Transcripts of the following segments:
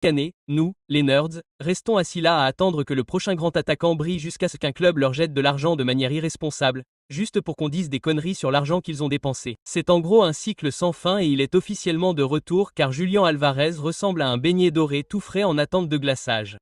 Année, nous, les nerds, restons assis là à attendre que le prochain grand attaquant brille jusqu'à ce qu'un club leur jette de l'argent de manière irresponsable, juste pour qu'on dise des conneries sur l'argent qu'ils ont dépensé. C'est en gros un cycle sans fin et il est officiellement de retour car Julián Alvarez ressemble à un beignet doré tout frais en attente de glaçage.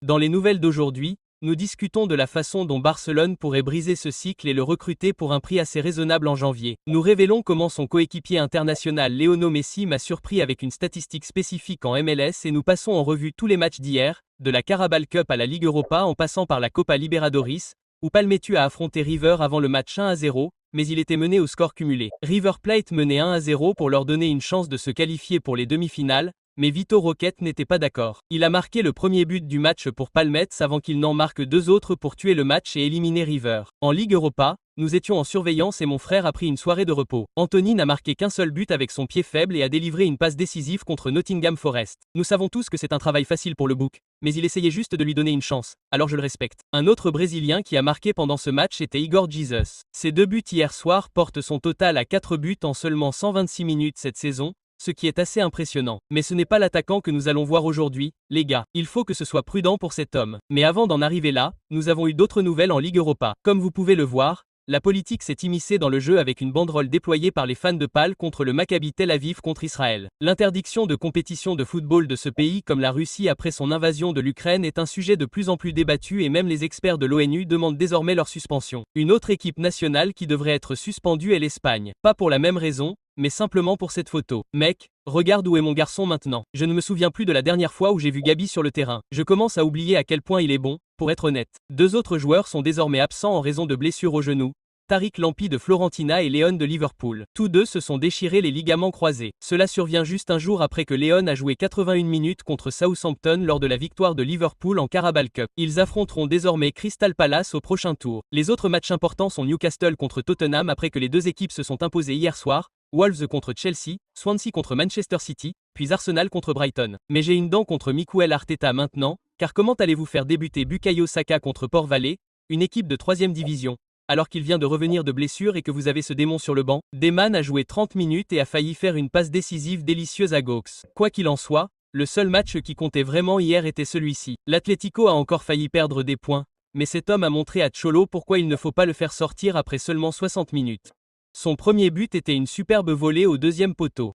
Dans les nouvelles d'aujourd'hui, nous discutons de la façon dont Barcelone pourrait briser ce cycle et le recruter pour un prix assez raisonnable en janvier. Nous révélons comment son coéquipier international Lionel Messi m'a surpris avec une statistique spécifique en MLS et nous passons en revue tous les matchs d'hier, de la Carabao Cup à la Ligue Europa en passant par la Copa Libertadores, où Palmeiras a affronté River avant le match 1-0, mais il était mené au score cumulé. River Plate menait 1-0 pour leur donner une chance de se qualifier pour les demi-finales, mais Vito Roquette n'était pas d'accord. Il a marqué le premier but du match pour Palmeiras avant qu'il n'en marque deux autres pour tuer le match et éliminer River. En Ligue Europa, nous étions en surveillance et mon frère a pris une soirée de repos. Anthony n'a marqué qu'un seul but avec son pied faible et a délivré une passe décisive contre Nottingham Forest. Nous savons tous que c'est un travail facile pour le bouc, mais il essayait juste de lui donner une chance, alors je le respecte. Un autre Brésilien qui a marqué pendant ce match était Igor Jesus. Ses deux buts hier soir portent son total à 4 buts en seulement 126 minutes cette saison, ce qui est assez impressionnant. Mais ce n'est pas l'attaquant que nous allons voir aujourd'hui, les gars. Il faut que ce soit prudent pour cet homme. Mais avant d'en arriver là, nous avons eu d'autres nouvelles en Ligue Europa. Comme vous pouvez le voir, la politique s'est immiscée dans le jeu avec une banderole déployée par les fans de Pâle contre le Maccabi Tel Aviv contre Israël. L'interdiction de compétition de football de ce pays comme la Russie après son invasion de l'Ukraine est un sujet de plus en plus débattu et même les experts de l'ONU demandent désormais leur suspension. Une autre équipe nationale qui devrait être suspendue est l'Espagne. Pas pour la même raison, mais simplement pour cette photo. Mec, regarde où est mon garçon maintenant. Je ne me souviens plus de la dernière fois où j'ai vu Gabi sur le terrain. Je commence à oublier à quel point il est bon, pour être honnête. Deux autres joueurs sont désormais absents en raison de blessures au genou. Tariq Lamptey de Florentina et Léon de Liverpool. Tous deux se sont déchirés les ligaments croisés. Cela survient juste un jour après que Léon a joué 81 minutes contre Southampton lors de la victoire de Liverpool en Carabao Cup. Ils affronteront désormais Crystal Palace au prochain tour. Les autres matchs importants sont Newcastle contre Tottenham après que les deux équipes se sont imposées hier soir, Wolves contre Chelsea, Swansea contre Manchester City, puis Arsenal contre Brighton. Mais j'ai une dent contre Mikel Arteta maintenant, car comment allez-vous faire débuter Bukayo Saka contre Port Vale, une équipe de 3e division, alors qu'il vient de revenir de blessure et que vous avez ce démon sur le banc? Deman a joué 30 minutes et a failli faire une passe décisive délicieuse à Gaux. Quoi qu'il en soit, le seul match qui comptait vraiment hier était celui-ci. L'Atlético a encore failli perdre des points, mais cet homme a montré à Cholo pourquoi il ne faut pas le faire sortir après seulement 60 minutes. Son premier but était une superbe volée au deuxième poteau.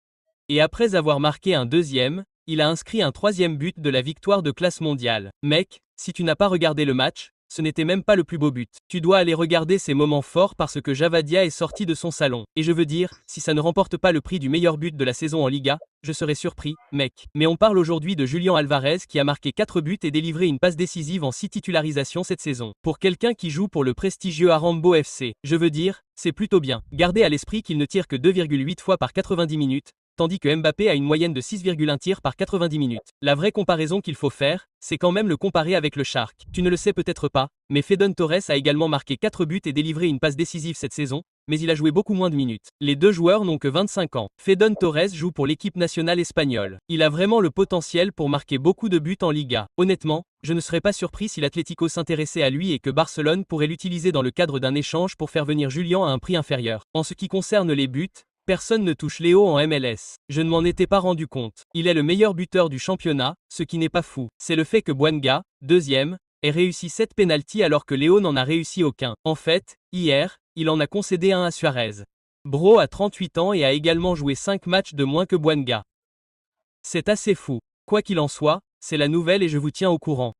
Et après avoir marqué un deuxième, il a inscrit un troisième but de la victoire de classe mondiale. Mec, si tu n'as pas regardé le match, ce n'était même pas le plus beau but. Tu dois aller regarder ces moments forts parce que Javadia est sorti de son salon. Et je veux dire, si ça ne remporte pas le prix du meilleur but de la saison en Liga, je serais surpris, mec. Mais on parle aujourd'hui de Julián Alvarez qui a marqué 4 buts et délivré une passe décisive en 6 titularisations cette saison. Pour quelqu'un qui joue pour le prestigieux Arambo FC, je veux dire, c'est plutôt bien. Gardez à l'esprit qu'il ne tire que 2,8 fois par 90 minutes, tandis que Mbappé a une moyenne de 6,1 tirs par 90 minutes. La vraie comparaison qu'il faut faire, c'est quand même le comparer avec le Shark. Tu ne le sais peut-être pas, mais Fedon Torres a également marqué 4 buts et délivré une passe décisive cette saison, mais il a joué beaucoup moins de minutes. Les deux joueurs n'ont que 25 ans. Fedon Torres joue pour l'équipe nationale espagnole. Il a vraiment le potentiel pour marquer beaucoup de buts en Liga. Honnêtement, je ne serais pas surpris si l'Atlético s'intéressait à lui et que Barcelone pourrait l'utiliser dans le cadre d'un échange pour faire venir Julián à un prix inférieur. En ce qui concerne les buts, personne ne touche Léo en MLS. Je ne m'en étais pas rendu compte. Il est le meilleur buteur du championnat, ce qui n'est pas fou. C'est le fait que Bouanga, deuxième, ait réussi 7 pénaltys alors que Léo n'en a réussi aucun. En fait, hier, il en a concédé un à Suarez. Bro a 38 ans et a également joué 5 matchs de moins que Bouanga. C'est assez fou. Quoi qu'il en soit, c'est la nouvelle et je vous tiens au courant.